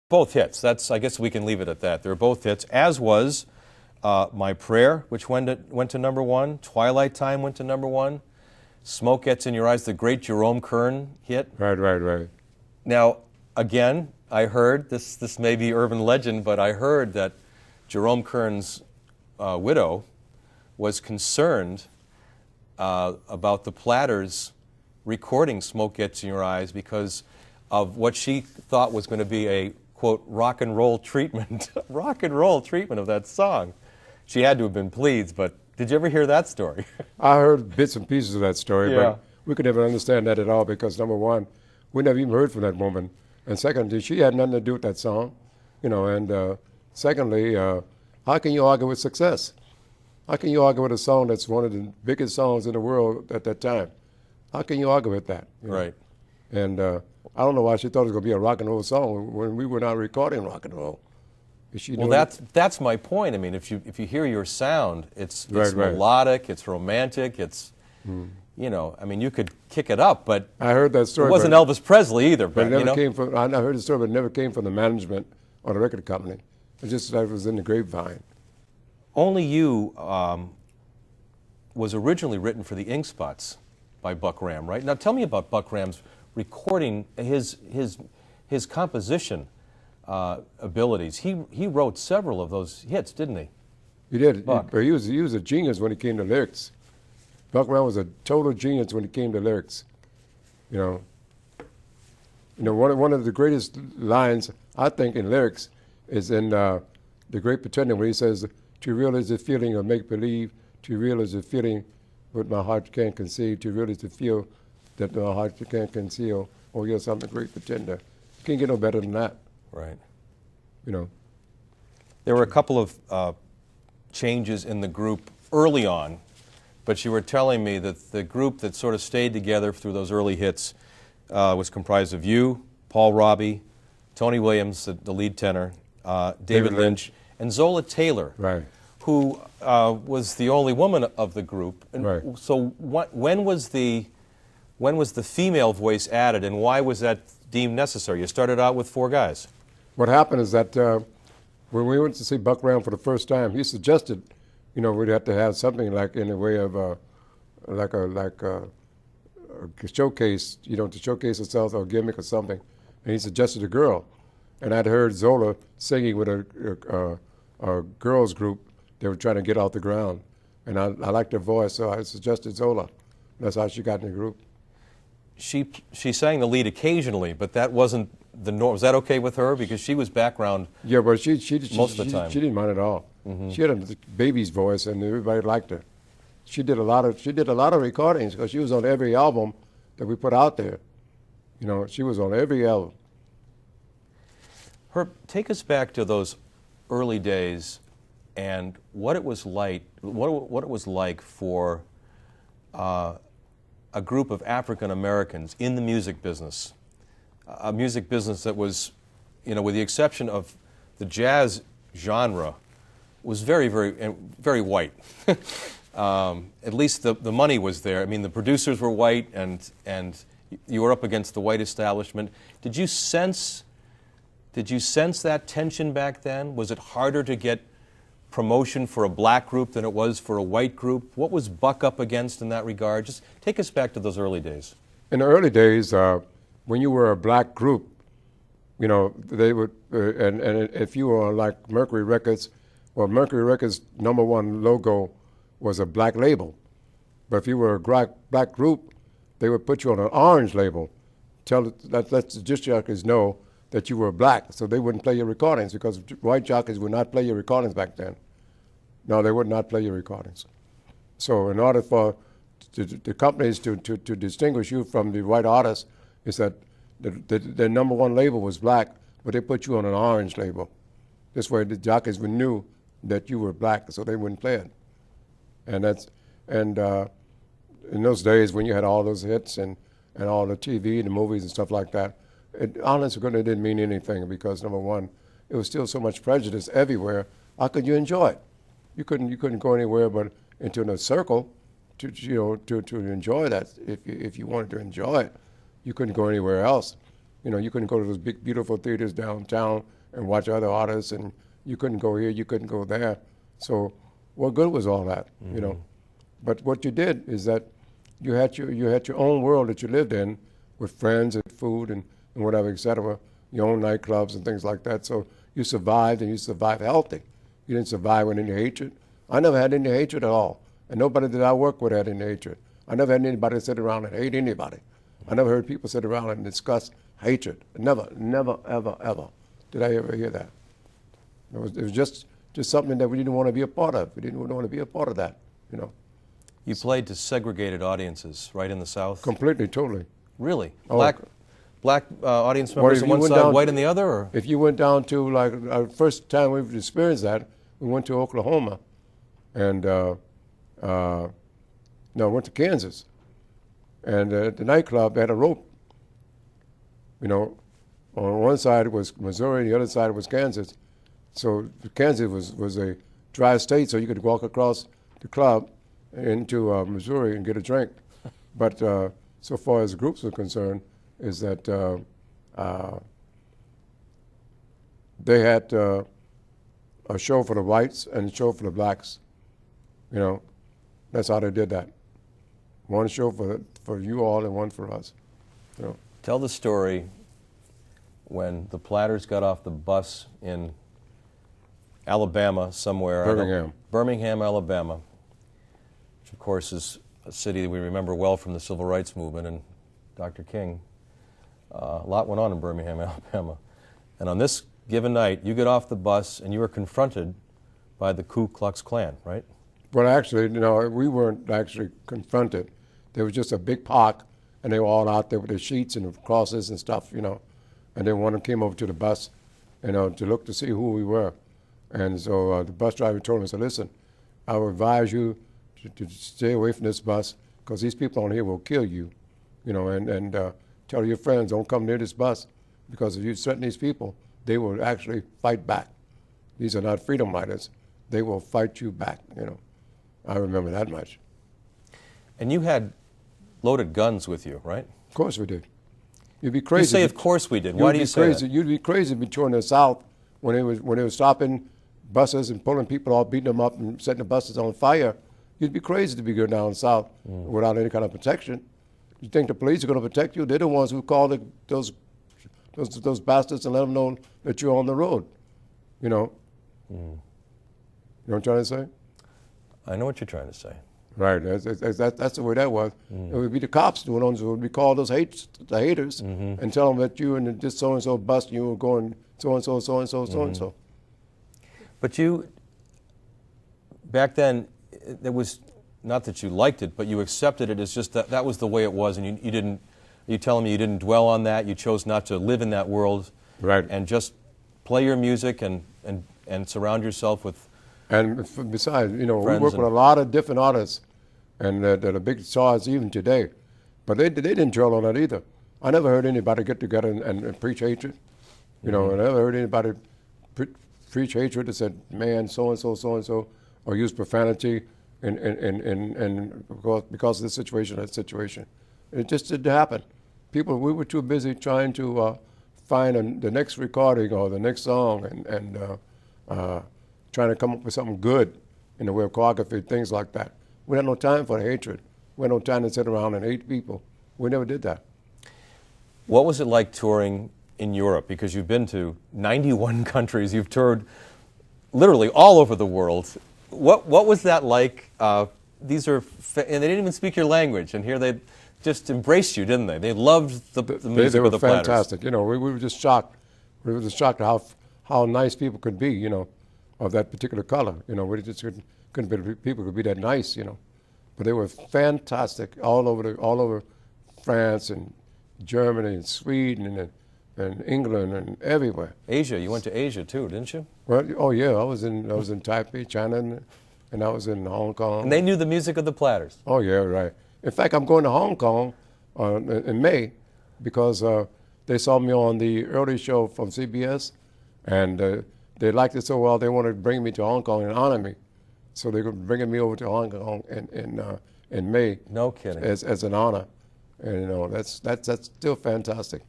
Both hits. I guess we can leave it at that. They're both hits, as was My Prayer, which went to number one. Twilight Time went to number one. Smoke Gets in Your Eyes, the great Jerome Kern hit. Right. Now, again, I heard, this may be urban legend, but I heard that Jerome Kern's widow was concerned about the Platters recording Smoke Gets in Your Eyes because of what she thought was going to be a, quote, rock and roll treatment of that song. She had to have been pleased, but did you ever hear that story? I heard bits and pieces of that story, Yeah. but we could never understand that at all because, number one, we never even heard from that woman. And secondly, she had nothing to do with that song. And secondly, how can you argue with success? How can you argue with a song that's one of the biggest songs in the world at that time? How can you argue with that? Right. And I don't know why she thought it was going to be a rock and roll song when we were not recording rock and roll. Well, that's my point. I mean, if you hear your sound, it's Right. melodic, it's romantic, it's I mean, you could kick it up, but I heard that story. it wasn't Elvis Presley either. But it But never came from. I heard the story, but it never came from the management or the record company. It just that it was in the grapevine. Only You was originally written for the Ink Spots by Buck Ram, right? Now tell me about Buck Ram's recording, his composition abilities. He wrote several of those hits, didn't he? He did. Buck. But he was a genius when it came to lyrics. Buck Brown was a total genius when it came to lyrics. One of the greatest lines I think in lyrics is in The Great Pretender, where he says, "To realize the feeling of make believe, to realize the feeling what my heart can't conceive, to realize the feel that my heart can't conceal. Oh yes, I'm the great pretender." You can't get no better than that. Right. There were a couple of changes in the group early on, but you were telling me that the group that sort of stayed together through those early hits was comprised of you, Paul Robbie, Tony Williams, the lead tenor, David Lynch, and Zola Taylor, Right. who was the only woman of the group. And Right. So when was the female voice added, and why was that deemed necessary? You started out with four guys. What happened is that when we went to see Buck Brown for the first time, he suggested, we'd have to have something like in the way of like a showcase, to showcase itself or a gimmick or something. And he suggested a girl, and I'd heard Zola singing with a girls group. They were trying to get off the ground, and I liked her voice, so I suggested Zola. That's how she got in the group. She sang the lead occasionally, but that wasn't the norm. Was that okay with her? Because she was background. Yeah, but she most of the time. She didn't mind at all. She had a baby's voice, and everybody liked her. She did a lot of recordings because she was on every album that we put out there. She was on every album. Herb, take us back to those early days and what it was like. What it was like for a group of African Americans in the music business, a music business that was, with the exception of the jazz genre, was very, very, very white. At least the money was there. I mean, the producers were white, and you were up against the white establishment. Did you sense that tension back then? Was it harder to get promotion for a black group than it was for a white group? What was Buck up against in that regard? Just take us back to those early days. In the early days, when you were a black group, they would, and if you were on like Mercury Records, well, Mercury Records' #1 logo was a black label. But if you were a black group, they would put you on an orange label. Let the disc jockeys know that you were black, so they wouldn't play your recordings because white jockeys would not play your recordings back then. No, they would not play your recordings. So in order for the companies to distinguish you from the white artists, is that their #1 label was black, but they put you on an orange label. This way the jockeys knew that you were black, so they wouldn't play it. And in those days when you had all those hits and all the TV and the movies and stuff like that, it honestly didn't mean anything because #1, it was still so much prejudice everywhere. How could you enjoy it? You couldn't go anywhere but into a circle to enjoy that. If you wanted to enjoy it, you couldn't go anywhere else. You couldn't go to those big beautiful theaters downtown and watch other artists, and you couldn't go here, you couldn't go there. So what good was all that, you know? But what you did is that you had your own world that you lived in with friends and food and whatever, et cetera, your own nightclubs and things like that. So you survived, and you survived healthy. You didn't survive with any hatred. I never had any hatred at all. And nobody that I worked with had any hatred. I never had anybody sit around and hate anybody. I never heard people sit around and discuss hatred. Never, never, ever, ever did I ever hear that. It was just something that we didn't want to be a part of. We didn't want to be a part of that, you know. You played to segregated audiences, right, in the South? Completely, totally. Really? Oh. Black audience members on one side, white on the other? Or? If you went down to, like, our first time we've experienced that, we went to Oklahoma, and went to Kansas. And the nightclub, they had a rope. You know, on one side was Missouri, the other side was Kansas. So Kansas was a dry state, so you could walk across the club into Missouri and get a drink. But so far as groups are concerned, is that they had a show for the whites and a show for the blacks. You know, that's how they did that. One show for you all and one for us. You know. Tell the story when the Platters got off the bus in Alabama somewhere. Birmingham, Alabama, which of course is a city that we remember well from the Civil Rights Movement and Dr. King. A lot went on in Birmingham, Alabama. And on this given night, you get off the bus and you were confronted by the Ku Klux Klan, right? Well, actually, you know, we weren't actually confronted. There was just a big park, and they were all out there with their sheets and the crosses and stuff, you know. And then one of them came over to the bus, you know, to look to see who we were. And so the bus driver told us, listen, I would advise you to stay away from this bus because these people on here will kill you, you know, and tell your friends don't come near this bus because if you threaten these people, they will actually fight back. These are not freedom fighters. They will fight you back, you know. I remember that much. And you had loaded guns with you, right? Of course we did. You'd be crazy. You say, of course we did. Why do you say that? You'd be crazy between the South when they were stopping buses and pulling people off, beating them up and setting the buses on fire. You'd be crazy to be going down south without any kind of protection. You think the police are going to protect you? They're the ones who call those bastards and let them know that you're on the road. You know? You know what I'm trying to say? I know what you're trying to say. Right. That's the way that was. It would be the cops doing it. It would be called the haters and tell them that you and this so-and-so bus, you were going so-and-so, so-and-so, so-and-so. But you, back then, it was not that you liked it, but you accepted it as just that was the way it was, and you didn't, you telling me you didn't dwell on that, you chose not to live in that world. Right. And just play your music and surround yourself with besides, you know, we work with a lot of different artists, and that are big stars even today. But they didn't dwell on that either. I never heard anybody get together and preach hatred. You know, I never heard anybody preach hatred that said, man, so-and-so, so-and-so, or use profanity and because of this situation, that situation. It just didn't happen. We were too busy trying to find the next recording or the next song and trying to come up with something good in the way of choreography, things like that. We had no time for the hatred. We had no time to sit around and hate people. We never did that. What was it like touring in Europe? Because you've been to 91 countries. You've toured literally all over the world. What was that like? And they didn't even speak your language, and here they just embraced you, didn't they? They loved the music of the Platters. They were fantastic. You know, we were just shocked. We were just shocked at how nice people could be, you know, of that particular color. You know, we just couldn't believe people could be that nice, you know. But they were fantastic all over France and Germany and Sweden and England and everywhere. Asia, you went to Asia too, didn't you? Well, oh yeah, I was in Taipei, China, and I was in Hong Kong. And they knew the music of the Platters. Oh yeah, right. In fact, I'm going to Hong Kong in May because they saw me on the early show from CBS, and they liked it so well they wanted to bring me to Hong Kong and honor me. So they were bringing me over to Hong Kong in May. No kidding. As an honor, and you know that's still fantastic.